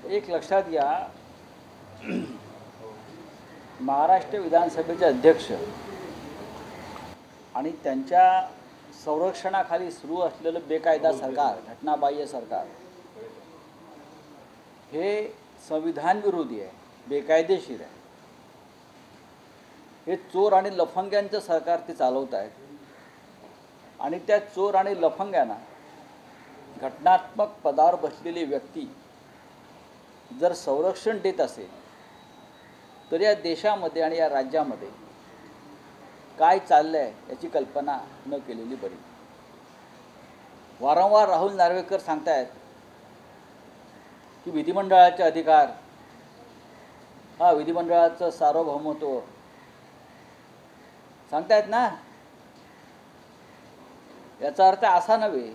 एक लक्षात घ्या, महाराष्ट्र विधानसभेचे अध्यक्ष आणि त्यांच्या संरक्षणाखाली सुरू असलेलं बेकायदा सरकार, घटनाबाह्य सरकार हे संविधान विरोधी आहे, बेकायदेशीर आहे. हे चोर आणि लफंग्यांचं सरकार ते चालवत आहेत आणि त्या चोर आणि लफंग्यांना घटनात्मक पदावर बसलेली व्यक्ती जर संरक्षण देत असेल तर या देशामध्ये आणि या राज्यामध्ये काय चाललं आहे याची कल्पना न केलेली बरी. वारंवार राहुल नार्वेकर सांगतायत की विधिमंडळाचे अधिकार, विधिमंडळाचं सार्वभौमत्व सांगतायत ना. याचा अर्थ असा नव्हे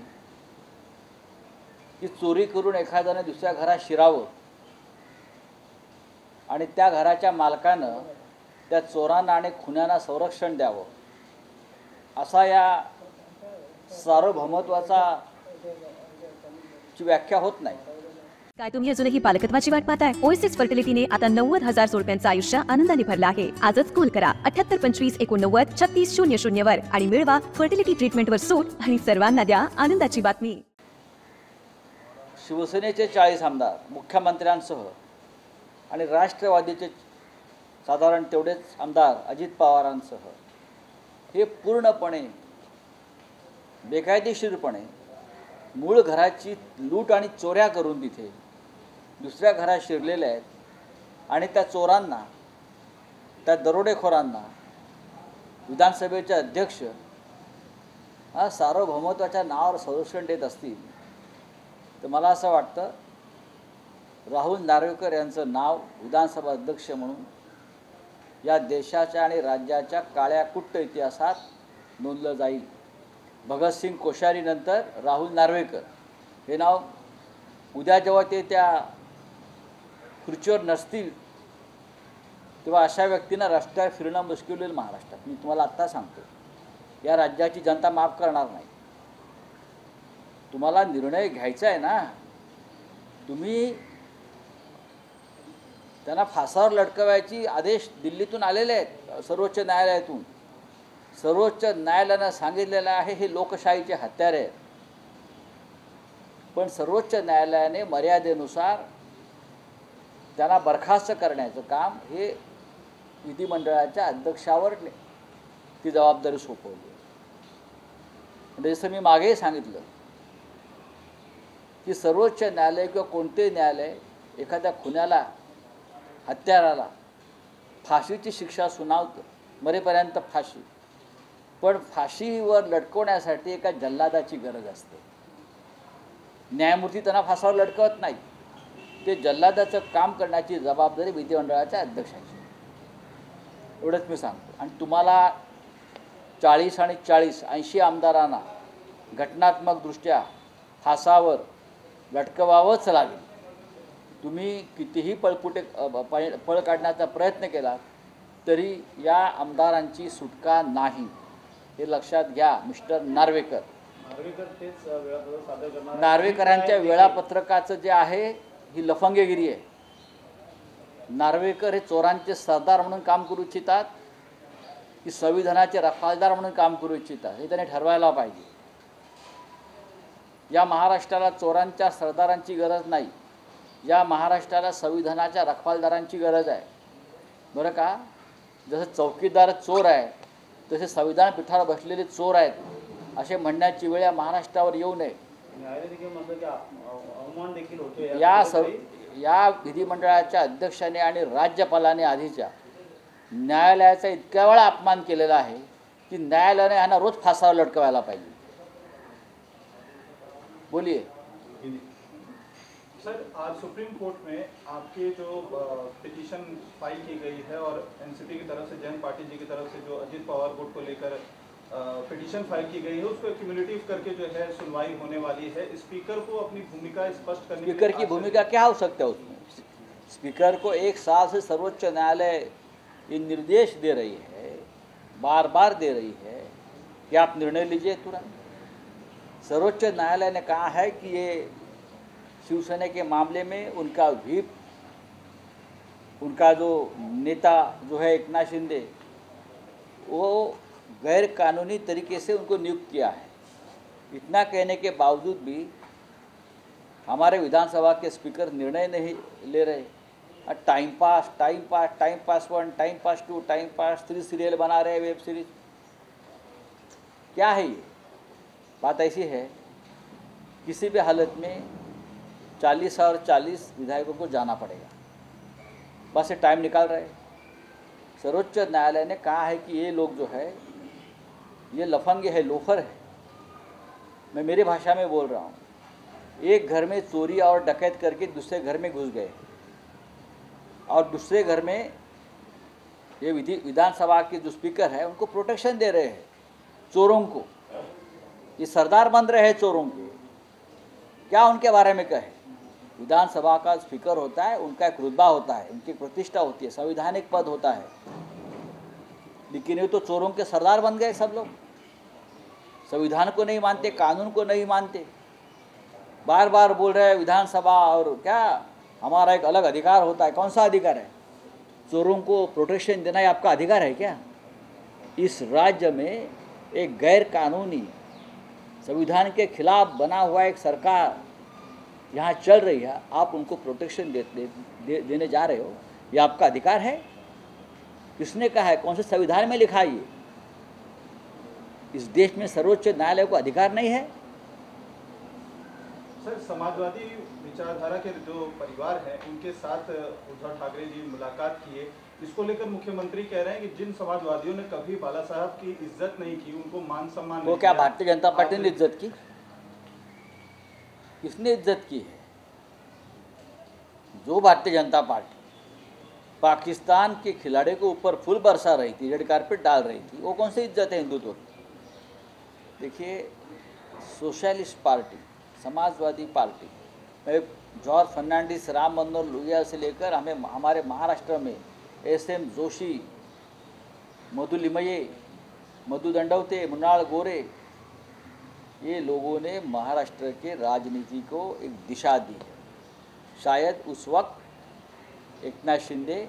की चोरी करून एखाद्याने दुसऱ्या घरात शिरावं आणि त्या घराच्या मालकानं त्या चोरांना आणि खुन्यांना संरक्षण द्यावं, असा या सार्वभौमत्वाचा ची व्याख्या होत नाही. काय तुम्ही अजूनही पालकत्वाची वाट पाहताय? ओएसिस फर्टिलिटीने आता 90,000 जोडप्यांचं आयुष्य आनंदाने भरलं आहे. आजच कॉल करा 7825893600 वर आणि मिळवा फर्टिलिटी ट्रीटमेंटवर सूट आणि सर्वांना द्या आनंदाची बातमी. शिवसेनेचे 40 आमदार मुख्यमंत्र्यांसह आणि राष्ट्रवादीचे साधारण तेवढेच आमदार अजित पवारांसह हे पूर्णपणे बेकायदेशीरपणे मूळ घराची लूट आणि चोऱ्या करून तिथे दुसऱ्या घरात शिरलेले आहेत आणि त्या चोरांना, त्या दरोडेखोरांना विधानसभेचे अध्यक्ष सार्वभौमत्वाच्या नावावर संरक्षण देत असतील तर मला असं वाटतं राहुल नार्वेकर यांचं नाव विधानसभा अध्यक्ष म्हणून या देशाच्या आणि राज्याच्या काळ्या कुट्ट इतिहासात नोंदलं जाईल. भगतसिंग कोश्यारीनंतर राहुल नार्वेकर हे नाव उद्या जेव्हा ते त्या खुर्चीवर नसतील तेव्हा अशा व्यक्तींना रस्त्यावर फिरणं मुश्किल होईल महाराष्ट्रात. मी तुम्हाला आत्ता सांगतो, या राज्याची जनता माफ करणार नाही. तुम्हाला निर्णय घ्यायचा आहे ना. तुम्ही त्यांना फासावर लटकवायची आदेश दिल्लीतून आलेले आहेत, सर्वोच्च न्यायालयातून. सर्वोच्च न्यायालयानं सांगितलेलं आहे हे लोकशाहीचे हत्यारे आहेत. पण सर्वोच्च न्यायालयाने मर्यादेनुसार त्यांना बरखास्त करण्याचं काम हे विधिमंडळाच्या अध्यक्षावर ती जबाबदारी सोपवली. म्हणजे जसं मी मागेही सांगितलं की सर्वोच्च न्यायालय किंवा कोणतेही न्यायालय एखाद्या खुन्याला, हत्याराला फाशीची शिक्षा सुनावतं, मरेपर्यंत फाशी. पण फाशीवर लटकवण्यासाठी एका जल्लादाची गरज असते. न्यायमूर्ती त्यांना फासावर लटकवत नाही. ते जल्लादाचं काम करण्याची जबाबदारी विधिमंडळाच्या अध्यक्षाची. एवढंच मी सांगतो. आणि तुम्हाला 40 आणि 40 80 आमदारांना घटनात्मकदृष्ट्या फासावर लटकवावंच लागेल. तुम्ही कितीही पळ काढण्याचा प्रयत्न केला तरी या आमदारांची सुटका नाही, हे लक्षात घ्या मिस्टर नार्वेकर. नार्वेकरांच्या वेळापत्रकाचं जे आहे ही लफंगेगिरी आहे. नार्वेकर हे चोरांचे सरदार म्हणून काम करू इच्छितात की संविधानाचे रफालदार म्हणून काम करू इच्छितात हे त्यांनी ठरवायला पाहिजे. या महाराष्ट्राला चोरांच्या सरदारांची गरज नाही, या महाराष्ट्राला संविधानाच्या रखवालदारांची गरज आहे. बरं का? जसं चौकीदार चोर आहे तसे संविधान पीठावर बसलेले चोर आहेत असे म्हणण्याची वेळ या महाराष्ट्रावर येऊ नये. या विधिमंडळाच्या अध्यक्षाने आणि राज्यपालाने आधीच्या न्यायालयाचा इतक्या वेळा अपमान केलेला आहे की न्यायालयाने यांना रोज फासावर लटकवायला पाहिजे. बोलिए सर. आज सुप्रीम कोर्ट में आपके जो पिटीशन फाइल की गई है और एनसीपी की तरफ से, जयंत पाटिल जी की तरफ से जो अजित पवार गुट को लेकर पिटीशन फाइल की गई है उसको क्यूमुलेटिव करके जो है सुनवाई होने वाली है. स्पीकर को अपनी भूमिका स्पष्ट करने, स्पीकर की भूमिका क्या हो सकता है उसमें? स्पीकर को 1 साल से सर्वोच्च न्यायालय ये निर्देश दे रही है, बार बार दे रही है कि आप निर्णय लीजिए तुरंत. सर्वोच्च न्यायालय ने कहा है कि ये शिवसेना के मामले में उनका व्हीप, उनका जो नेता जो है एकनाथ शिंदे, वो गैर कानूनी तरीके से उनको नियुक्त किया है। इतना कहने के बावजूद भी हमारे विधानसभा के स्पीकर निर्णय नहीं ले रहे। Time pass 1, time pass 2, time pass 3 serial बना रहे, वेब सीरीज। क्या है ये? बात ऐसी है, किसी भी हालत में 40 और 40 विधायकों को जाना पड़ेगा, बस ये टाइम निकाल रहे। सर्वोच्च न्यायालय ने कहा है कि ये लोग जो है ये लफंगे है, लोफर है। मैं मेरी भाषा में बोल रहा हूँ। एक घर में चोरी और डकैत करके दूसरे घर में घुस गए और दूसरे घर में ये विधानसभा के जो स्पीकर है उनको प्रोटेक्शन दे रहे हैं, चोरों को। ये सरदार बन रहे हैं चोरों के। क्या उनके बारे में कहे? विधानसभा का स्पीकर होता है, उनका एक रुतबा होता है, उनकी प्रतिष्ठा होती है, संवैधानिक पद होता है। लेकिन ये तो चोरों के सरदार बन गए सब लोग। संविधान को नहीं मानते, कानून को नहीं मानते। बार बार बोल रहे हैं विधानसभा और क्या हमारा एक अलग अधिकार होता है। कौन सा अधिकार है? चोरों को प्रोटेक्शन देना ही आपका अधिकार है क्या? इस राज्य में एक गैर कानूनी संविधान के खिलाफ बना हुआ एक सरकार यहाँ चल रही है, आप उनको प्रोटेक्शन देने जा रहे हो। ये आपका अधिकार है? किसने कहा है? कौन से संविधान में लिखा है ये? इस देश में सर्वोच्च न्यायालय को अधिकार नहीं है? सर, समाजवादी विचारधारा के जो परिवार हैं उनके साथ उद्धव ठाकरे जी मुलाकात किए, इसको लेकर मुख्यमंत्री कह रहे हैं कि जिन समाजवादियों ने कभी बाला साहब की इज्जत नहीं की, उनको मान सम्मान वो क्या भारतीय जनता पार्टी ने इज्जत की? किसने इज्जत की है? जो भारतीय जनता पार्टी पाकिस्तान के खिलाड़ी के ऊपर फूल बरसा रही थी, रेड कारपेट डाल रही थी, वो कौन सी इज्जत है हिंदुत्व की? देखिए, सोशलिस्ट पार्टी, समाजवादी पार्टी में जॉर्ज फर्नांडिस, राम मनोहर लोहिया से लेकर हमारे महाराष्ट्र में SM जोशी, मधु लिमये, मधु दंडवते, मृणाल गोरे, ये लोगों ने महाराष्ट्र के राजनीति को एक दिशा दी है। शायद उस वक्त एकनाथ शिंदे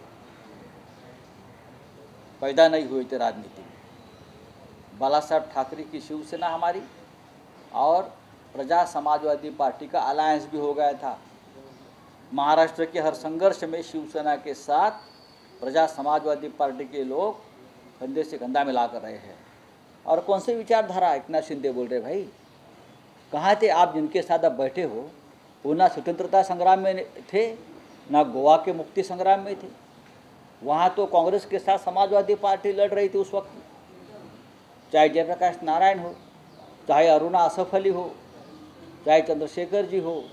पैदा नहीं हुए थे राजनीति में। बाला साहब ठाकरे की शिवसेना हमारी और प्रजा समाजवादी पार्टी का अलायंस भी हो गया था। महाराष्ट्र के हर संघर्ष में शिवसेना के साथ प्रजा समाजवादी पार्टी के लोग कंधे से कंधा मिला कर रहे हैं। और कौन सी विचारधारा एकनाथ शिंदे बोल रहे भाई? कहाँ थे आप जिनके साथ आप बैठे हो? वो ना स्वतंत्रता संग्राम में थे, ना गोवा के मुक्ति संग्राम में थे। वहाँ तो कांग्रेस के साथ समाजवादी पार्टी लड़ रही थी उस वक्त, चाहे जयप्रकाश नारायण हो, चाहे अरुणा असफ अली हो, चाहे चंद्रशेखर जी हो,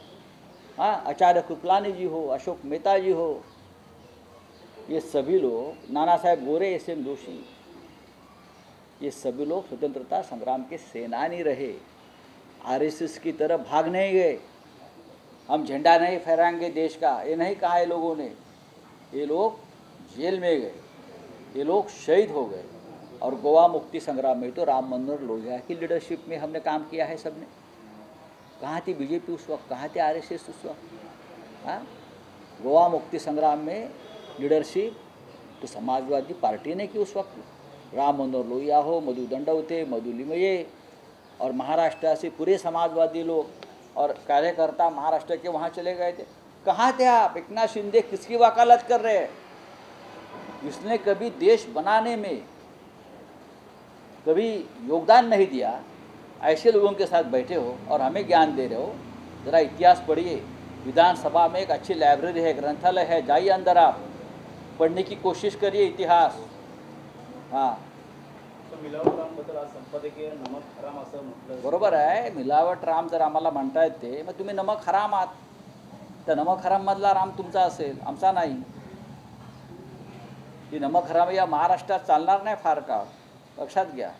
हाँ, आचार्य कृपलानी जी हो, अशोक मेहता जी हो, ये सभी लोग, नाना साहेब गोरे, SM जोशी, ये सभी लोग स्वतंत्रता संग्राम के सेनानी रहे। RSS की तरफ भाग नहीं गए। हम झंडा नहीं फहराएंगे देश का, ये नहीं कहा है लोगों ने। ये लोग जेल में गए, ये लोग शहीद हो गए। और गोवा मुक्ति संग्राम में तो राम मनोहर लोहिया की लीडरशिप में हमने काम किया है सबने। कहाँ थी BJP उस वक्त? कहाँ थे RSS उस वक्त? हाँ, गोवा मुक्ति संग्राम में लीडरशिप तो समाजवादी पार्टी ने की उस वक्त। राम मनोहर लोहिया हो, मधु दंडवते, मधु लिमये, और महाराष्ट्र से पूरे समाजवादी लोग और कार्यकर्ता महाराष्ट्र के वहाँ चले गए थे। कहाँ थे आप? एकनाथ शिंदे किसकी वकालत कर रहे हैं? जिसने कभी देश बनाने में कभी योगदान नहीं दिया, ऐसे लोगों के साथ बैठे हो और हमें ज्ञान दे रहे हो। ज़रा इतिहास पढ़िए। विधानसभा में एक अच्छी लाइब्रेरी है, ग्रंथालय है, जाइए अंदर, आप पढ़ने की कोशिश करिए इतिहास। हाँ, मिलावट रामबद्दल आज संपादकीय नमक हराम असं म्हटलं। बरोबर आहे, मिलावट राम जर आम्हाला म्हणता येते, मग तुम्ही नमक हराम आहात, तर नमक हराममधला राम तुमचा असेल, आमचा नाही। ही नमक हराम या महाराष्ट्रात चालणार नाही फार काळ, लक्षात घ्या।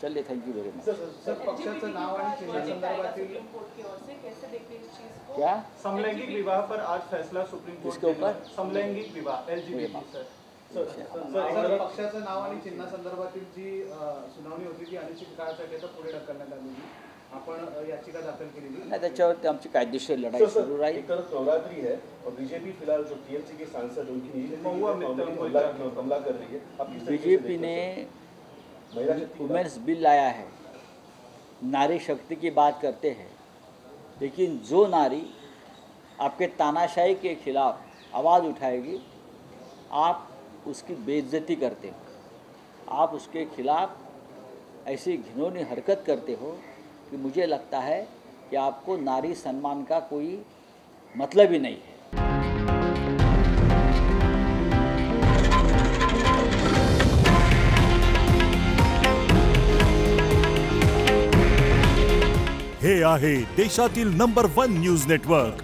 चलिए, thank you very much. Sir, पक्षाचं नाव आणि चिन्हासंदर्भातील क्या समलैंगिक विवाह पर आज फैसला सुप्रीम कोर्ट किसके ऊपर? समलैंगिक विवाह LGBT सर। सर, पक्षाचं नाव आणि चिन्हासंदर्भातील जी सुनावणी होती ती अनिश्चित काळासाठी आता पुढे ढकलण्यात आलेली, आपण याचिका दाखल केलेली नाही, त्याच्यावरती आमची कायदेशीर लढाई सुरू राहील. एक तरफ नवरात्रि है और बीजेपी फिलहाल जो टीएमसी के सांसद हैं उनकी निजी महुआ में हमला कर रही है. आप किस तरीके से बीजेपी देखते ने हैं? महिला शक्ति का- वुमेन्स बिल लाया है, नारी शक्ति की बात करते हैं, लेकिन जो नारी आपके तानाशाही के खिलाफ आवाज़ उठाएगी आप उसकी बेइज्जती करते हो, आप उसके खिलाफ ऐसी घिनौनी हरकत करते हो कि मुझे लगता है कि आपको नारी सम्मान का कोई मतलब ही नहीं है. हे आहे देशातील नंबर 1 न्यूज नेटवर्क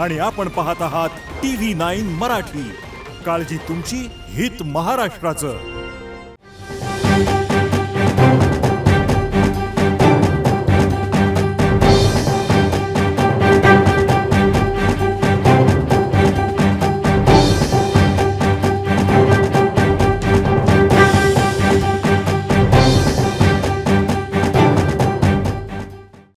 आणि आपण पाहत आहात TV9 मराठी. काळजी तुमची, हित महाराष्ट्राचं.